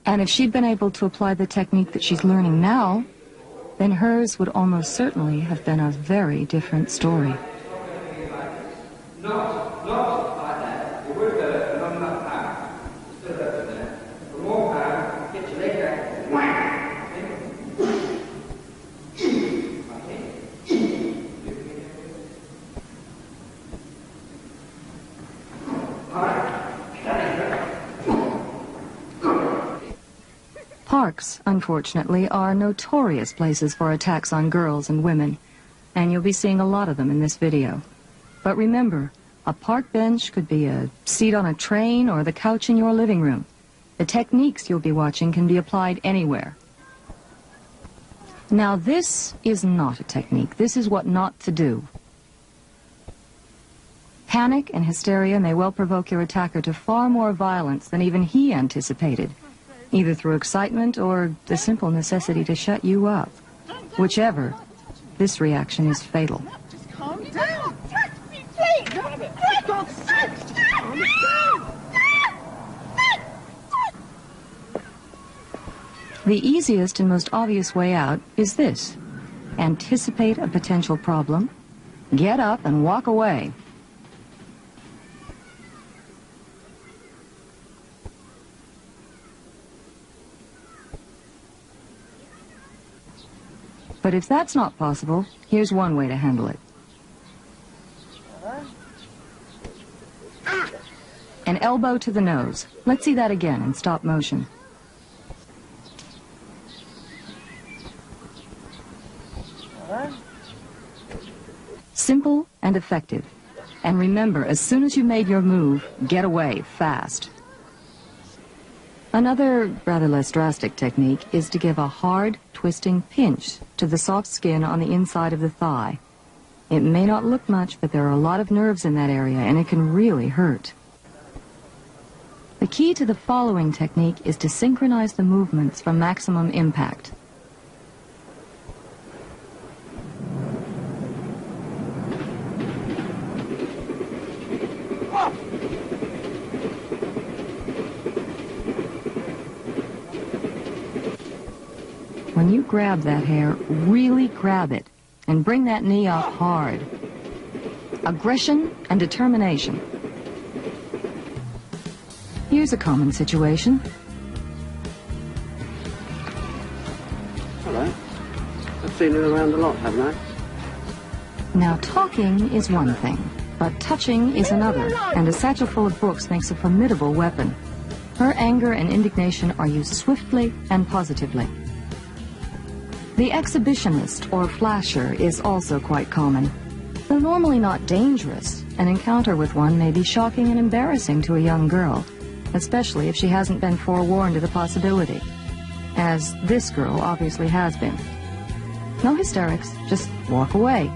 And if she'd been able to apply the technique that she's learning now, then hers would almost certainly have been a very different story. Parks, unfortunately, are notorious places for attacks on girls and women, and you'll be seeing a lot of them in this video. But remember, a park bench could be a seat on a train or the couch in your living room. The techniques you'll be watching can be applied anywhere. Now, this is not a technique. This is what not to do. Panic and hysteria may well provoke your attacker to far more violence than even he anticipated, either through excitement or the simple necessity to shut you up. Whichever, this reaction is fatal. Just calm down. Touch me, please. For God's sake, just calm down. The easiest and most obvious way out is this. Anticipate a potential problem, get up and walk away. But if that's not possible, here's one way to handle it. An elbow to the nose. Let's see that again in stop motion. Simple and effective. And remember, as soon as you made your move, get away fast. Another rather less drastic technique is to give a hard, twisting pinch to the soft skin on the inside of the thigh. It may not look much, but there are a lot of nerves in that area, and it can really hurt. The key to the following technique is to synchronize the movements for maximum impact. When you grab that hair, really grab it and bring that knee up hard. Aggression and determination. Here's a common situation. Hello. I've seen it around a lot, haven't I? Now, talking is one thing, but touching is another, and a satchel full of books makes a formidable weapon. Her anger and indignation are used swiftly and positively. The exhibitionist or flasher is also quite common. Though normally not dangerous, an encounter with one may be shocking and embarrassing to a young girl, especially if she hasn't been forewarned of the possibility, as this girl obviously has been. No hysterics, just walk away.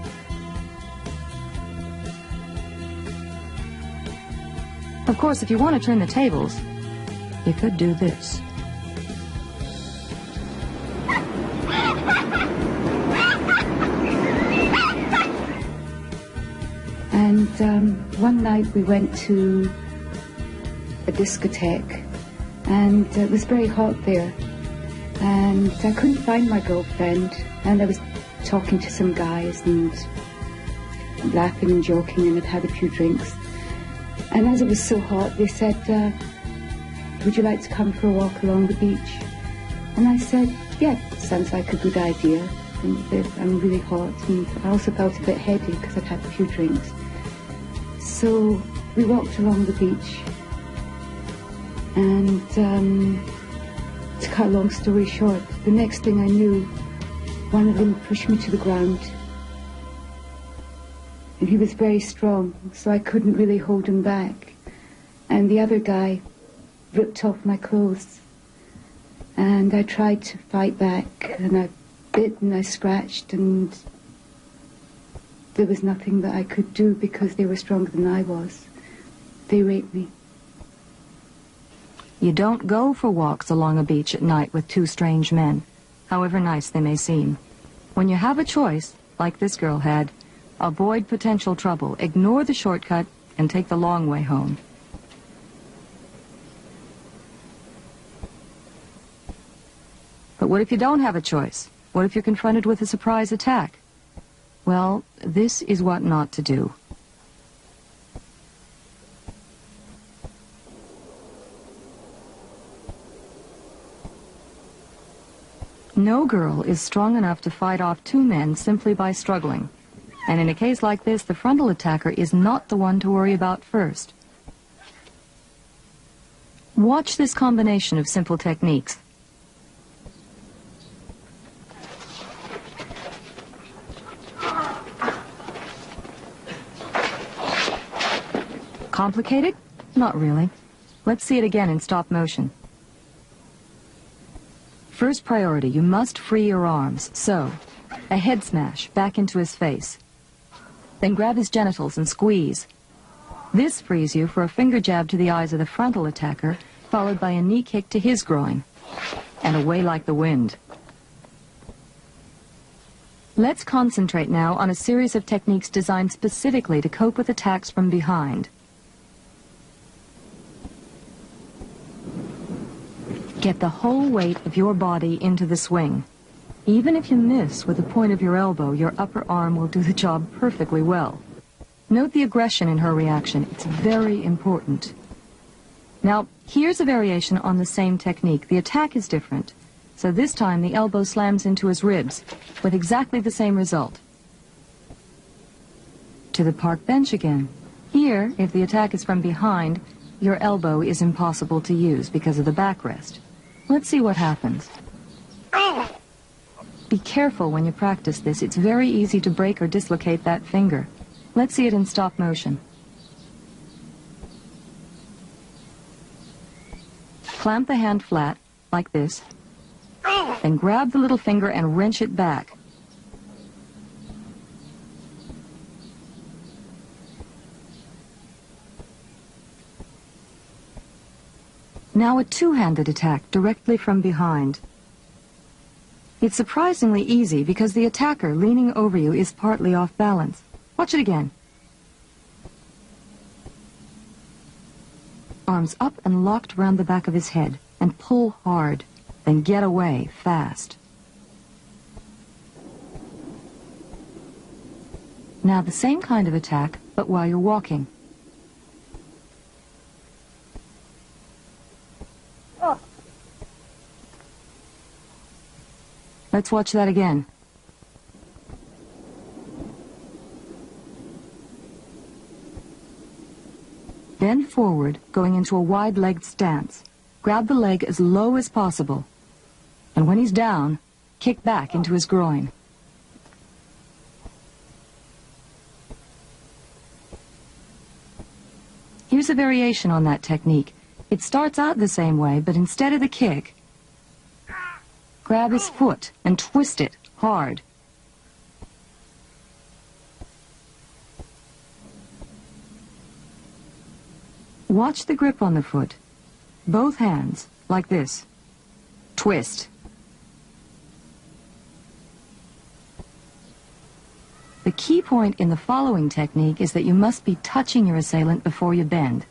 Of course, if you want to turn the tables, you could do this. And one night we went to a discotheque, and it was very hot there, and I couldn't find my girlfriend, and I was talking to some guys and laughing and joking, and I'd had a few drinks, and as it was so hot, they said, would you like to come for a walk along the beach? And I said, yeah, sounds like a good idea. And I'm really hot, and I also felt a bit heady because I'd had a few drinks. So we walked along the beach, and to cut a long story short, the next thing I knew, one of them pushed me to the ground, and he was very strong, so I couldn't really hold him back. And the other guy ripped off my clothes, and I tried to fight back, and I bit and I scratched, and there was nothing that I could do because they were stronger than I was. They raped me. You don't go for walks along a beach at night with two strange men, however nice they may seem. When you have a choice, like this girl had, avoid potential trouble, ignore the shortcut, and take the long way home. But what if you don't have a choice? What if you're confronted with a surprise attack? Well, this is what not to do. No girl is strong enough to fight off two men simply by struggling. And in a case like this, the frontal attacker is not the one to worry about first. Watch this combination of simple techniques. Complicated? Not really. Let's see it again in stop motion. First priority, you must free your arms. So, a head smash back into his face. Then grab his genitals and squeeze. This frees you for a finger jab to the eyes of the frontal attacker, followed by a knee kick to his groin. And away like the wind. Let's concentrate now on a series of techniques designed specifically to cope with attacks from behind. Get the whole weight of your body into the swing. Even if you miss with the point of your elbow, your upper arm will do the job perfectly well. Note the aggression in her reaction. It's very important. Now, here's a variation on the same technique. The attack is different. So this time the elbow slams into his ribs with exactly the same result. To the park bench again. Here, if the attack is from behind, your elbow is impossible to use because of the backrest. Let's see what happens. Be careful when you practice this. It's very easy to break or dislocate that finger. Let's see it in stop motion. Clamp the hand flat, like this. Then grab the little finger and wrench it back. Now a two-handed attack directly from behind. It's surprisingly easy because the attacker leaning over you is partly off balance. Watch it again. Arms up and locked around the back of his head, and pull hard, then get away fast. Now the same kind of attack, but while you're walking. Let's watch that again. Bend forward, going into a wide-legged stance. Grab the leg as low as possible. And when he's down, kick back into his groin. Here's a variation on that technique. It starts out the same way, but instead of the kick, grab his foot and twist it hard. Watch the grip on the foot. Both hands, like this. Twist. The key point in the following technique is that you must be touching your assailant before you bend.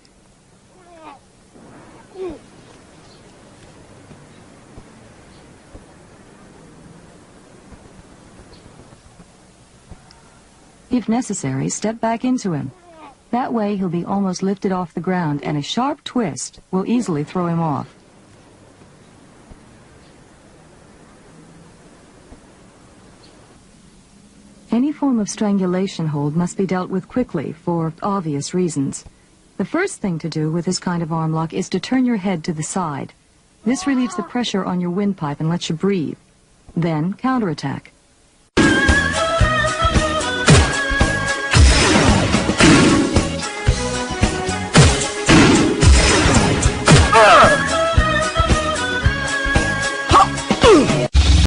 If necessary, step back into him. That way he'll be almost lifted off the ground, and a sharp twist will easily throw him off. Any form of strangulation hold must be dealt with quickly for obvious reasons. The first thing to do with this kind of arm lock is to turn your head to the side. This relieves the pressure on your windpipe and lets you breathe. Then counterattack.